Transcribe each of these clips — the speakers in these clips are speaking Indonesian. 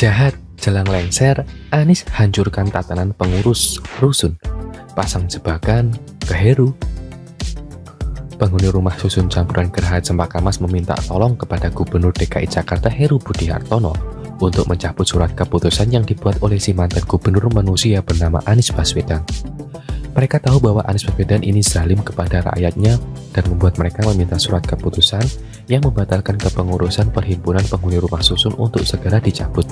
Jahat, jelang lengser, Anies hancurkan tatanan pengurus rusun, pasang jebakan ke Heru. Penghuni rumah susun campuran Geraha Cempaka Mas meminta tolong kepada Gubernur DKI Jakarta Heru Budi Hartono untuk mencabut surat keputusan yang dibuat oleh si mantan gubernur manusia bernama Anies Baswedan. Mereka tahu bahwa Anies Baswedan ini zalim kepada rakyatnya dan membuat mereka meminta surat keputusan yang membatalkan kepengurusan perhimpunan penghuni rumah susun untuk segera dicabut.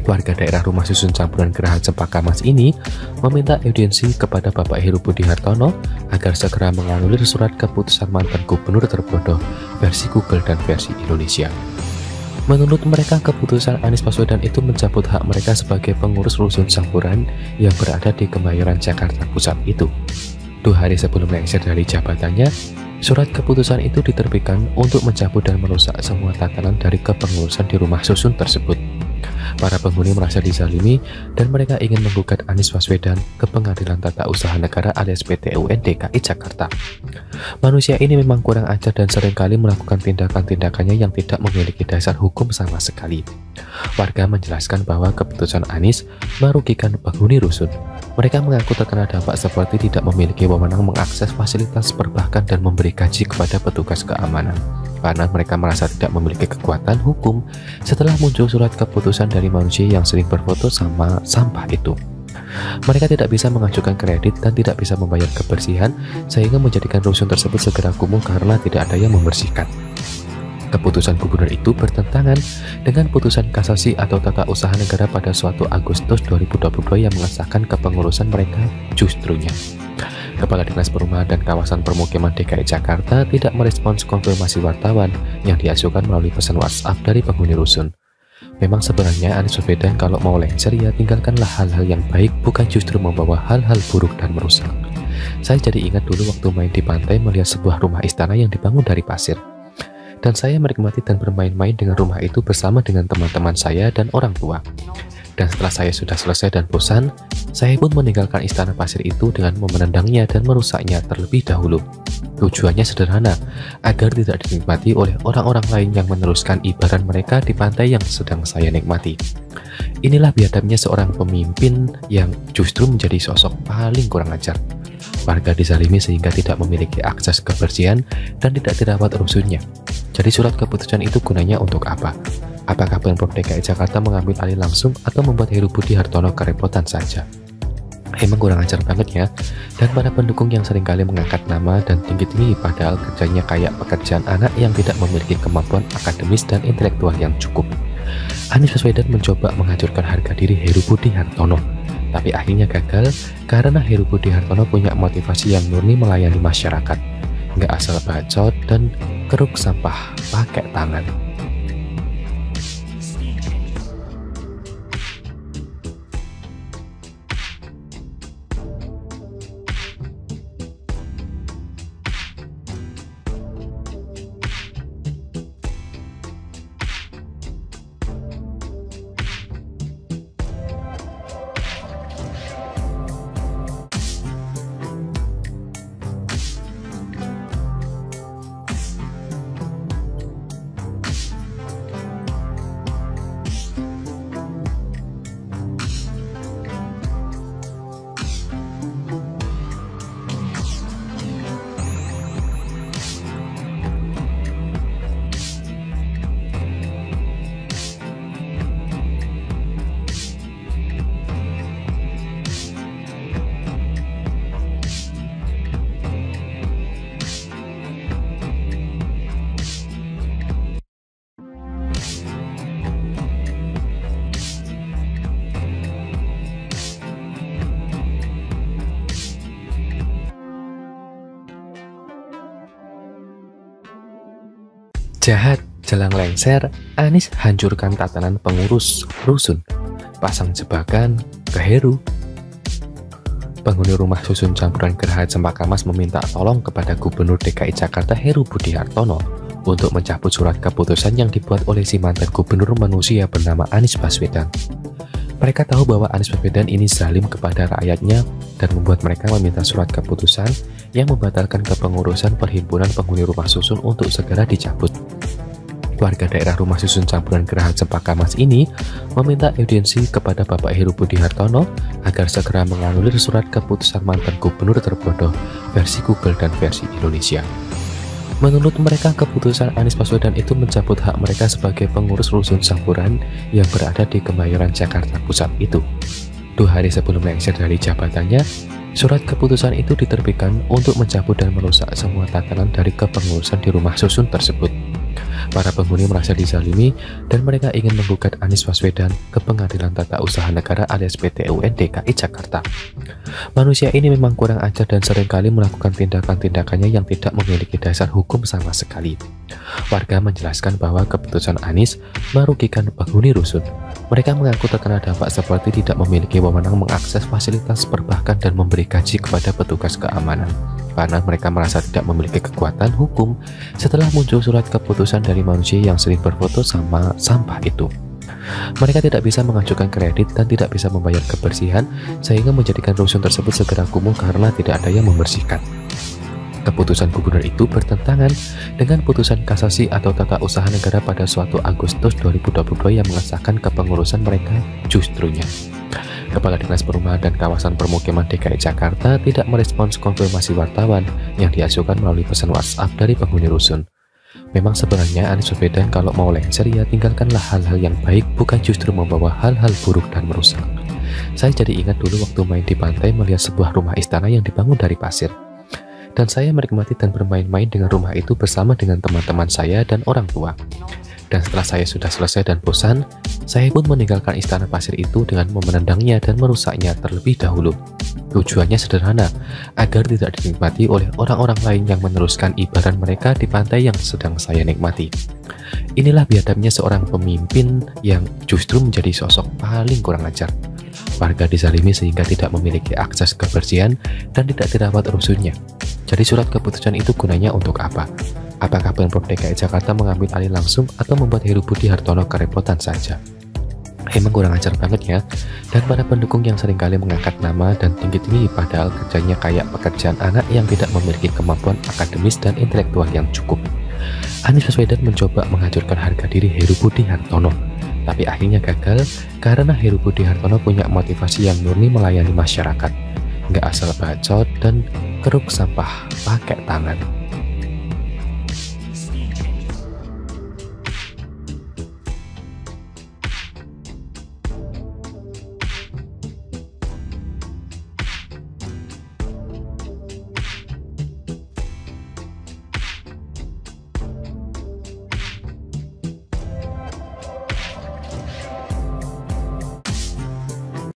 Warga daerah rumah susun campuran Geraha Cempaka Mas ini meminta audiensi kepada Bapak Heru Budi Hartono agar segera menganulir surat keputusan mantan gubernur terbodoh versi Google dan versi Indonesia. Menurut mereka, keputusan Anies Baswedan itu mencabut hak mereka sebagai pengurus rusun campuran yang berada di Kemayoran, Jakarta Pusat itu. 2 hari sebelum lengser dari jabatannya, surat keputusan itu diterbitkan untuk mencabut dan merusak semua tatanan dari kepengurusan di rumah susun tersebut. Para penghuni merasa dizalimi dan mereka ingin menggugat Anies Baswedan ke Pengadilan Tata Usaha Negara alias PT UN DKI Jakarta. Manusia ini memang kurang ajar dan seringkali melakukan tindakan-tindakannya yang tidak memiliki dasar hukum sama sekali. Warga menjelaskan bahwa keputusan Anies merugikan penghuni rusun. Mereka mengaku terkena dampak seperti tidak memiliki wewenang mengakses fasilitas perbankan dan memberi gaji kepada petugas keamanan, karena mereka merasa tidak memiliki kekuatan hukum setelah muncul surat keputusan dari manusia yang sering berfoto sama sampah itu. Mereka tidak bisa mengajukan kredit dan tidak bisa membayar kebersihan, sehingga menjadikan rusun tersebut segera kumuh karena tidak ada yang membersihkan. Keputusan gubernur itu bertentangan dengan putusan kasasi atau tata usaha negara pada suatu Agustus 2022 yang mengesahkan kepengurusan mereka justrunya. Kepala Dinas Perumahan dan Kawasan Permukiman DKI Jakarta tidak merespons konfirmasi wartawan yang diajukan melalui pesan WhatsApp dari penghuni rusun. Memang sebenarnya Anies Baswedan kalau mau lengser ya tinggalkanlah hal-hal yang baik, bukan justru membawa hal-hal buruk dan merusak. Saya jadi ingat dulu waktu main di pantai melihat sebuah rumah istana yang dibangun dari pasir. Dan saya menikmati dan bermain-main dengan rumah itu bersama dengan teman-teman saya dan orang tua. Dan setelah saya sudah selesai dan bosan, saya pun meninggalkan istana pasir itu dengan menendangnya dan merusaknya terlebih dahulu. Tujuannya sederhana, agar tidak dinikmati oleh orang-orang lain yang meneruskan ibaran mereka di pantai yang sedang saya nikmati. Inilah biadabnya seorang pemimpin yang justru menjadi sosok paling kurang ajar. Warga dizalimi sehingga tidak memiliki akses kebersihan dan tidak dirawat rusunnya. Jadi surat keputusan itu gunanya untuk apa? Apakah Pemprov DKI Jakarta mengambil alih langsung atau membuat Heru Budi Hartono kerepotan saja? Emang kurang ajar banget ya. Dan para pendukung yang seringkali mengangkat nama dan tinggi-tinggi padahal kerjanya kayak pekerjaan anak yang tidak memiliki kemampuan akademis dan intelektual yang cukup. Anies Baswedan mencoba menghancurkan harga diri Heru Budi Hartono, tapi akhirnya gagal karena Heru Budi Hartono punya motivasi yang murni melayani masyarakat, nggak asal bacot dan keruk sampah pakai tangan. Jahat, jelang lengser, Anies hancurkan tatanan pengurus rusun, pasang jebakan ke Heru. Penghuni rumah susun campuran Geraha Cempaka Mas meminta tolong kepada Gubernur DKI Jakarta Heru Budi Hartono untuk mencabut surat keputusan yang dibuat oleh si mantan gubernur manusia bernama Anies Baswedan. Mereka tahu bahwa Anies Baswedan ini zalim kepada rakyatnya dan membuat mereka meminta surat keputusan yang membatalkan kepengurusan perhimpunan penghuni rumah susun untuk segera dicabut. Warga daerah rumah susun campuran Geraha Cempaka Mas ini meminta audiensi kepada Bapak Heru Budi Hartono agar segera menganulir surat keputusan mantan gubernur terbodoh versi Google dan versi Indonesia. Menurut mereka, keputusan Anies Baswedan itu mencabut hak mereka sebagai pengurus rusun campuran yang berada di Kemayoran, Jakarta Pusat itu. 2 hari sebelum lengser dari jabatannya, surat keputusan itu diterbitkan untuk mencabut dan merusak semua tatanan dari kepengurusan di rumah susun tersebut. Para penghuni merasa dizalimi dan mereka ingin menggugat Anies Baswedan ke Pengadilan Tata Usaha Negara alias PT UN DKI Jakarta. Manusia ini memang kurang ajar dan seringkali melakukan tindakan-tindakannya yang tidak memiliki dasar hukum sama sekali. Warga menjelaskan bahwa keputusan Anies merugikan penghuni rusun. Mereka mengaku terkena dampak seperti tidak memiliki wewenang mengakses fasilitas perbankan dan memberi gaji kepada petugas keamanan, karena mereka merasa tidak memiliki kekuatan hukum setelah muncul surat keputusan dari manusia yang sering berfoto sama sampah itu. Mereka tidak bisa mengajukan kredit dan tidak bisa membayar kebersihan, sehingga menjadikan rusun tersebut segera kumuh karena tidak ada yang membersihkan. Keputusan gubernur itu bertentangan dengan putusan kasasi atau tata usaha negara pada suatu Agustus 2022 yang mengesahkan kepengurusan mereka justrunya. Kepala Dinas Perumahan dan Kawasan Permukiman DKI Jakarta tidak merespons konfirmasi wartawan yang diajukan melalui pesan WhatsApp dari penghuni rusun. Memang sebenarnya Anies Baswedan kalau mau lengser ya tinggalkanlah hal-hal yang baik, bukan justru membawa hal-hal buruk dan merusak. Saya jadi ingat dulu waktu main di pantai melihat sebuah rumah istana yang dibangun dari pasir. Dan saya menikmati dan bermain-main dengan rumah itu bersama dengan teman-teman saya dan orang tua. Dan setelah saya sudah selesai dan bosan, saya pun meninggalkan istana pasir itu dengan menendangnya dan merusaknya terlebih dahulu. Tujuannya sederhana, agar tidak dinikmati oleh orang-orang lain yang meneruskan ibarat mereka di pantai yang sedang saya nikmati. Inilah biadabnya seorang pemimpin yang justru menjadi sosok paling kurang ajar. Warga dizalimi sehingga tidak memiliki akses kebersihan dan tidak dirawat rusunnya. Jadi surat keputusan itu gunanya untuk apa? Apakah Pemprov DKI Jakarta mengambil alih langsung atau membuat Heru Budi Hartono kerepotan saja? Emang kurang ajar banget ya. Dan para pendukung yang seringkali mengangkat nama dan tinggi-tinggi padahal kerjanya kayak pekerjaan anak yang tidak memiliki kemampuan akademis dan intelektual yang cukup. Anies Baswedan mencoba menghancurkan harga diri Heru Budi Hartono, tapi akhirnya gagal karena Heru Budi Hartono punya motivasi yang murni melayani masyarakat, nggak asal bacot dan keruk sampah pakai tangan.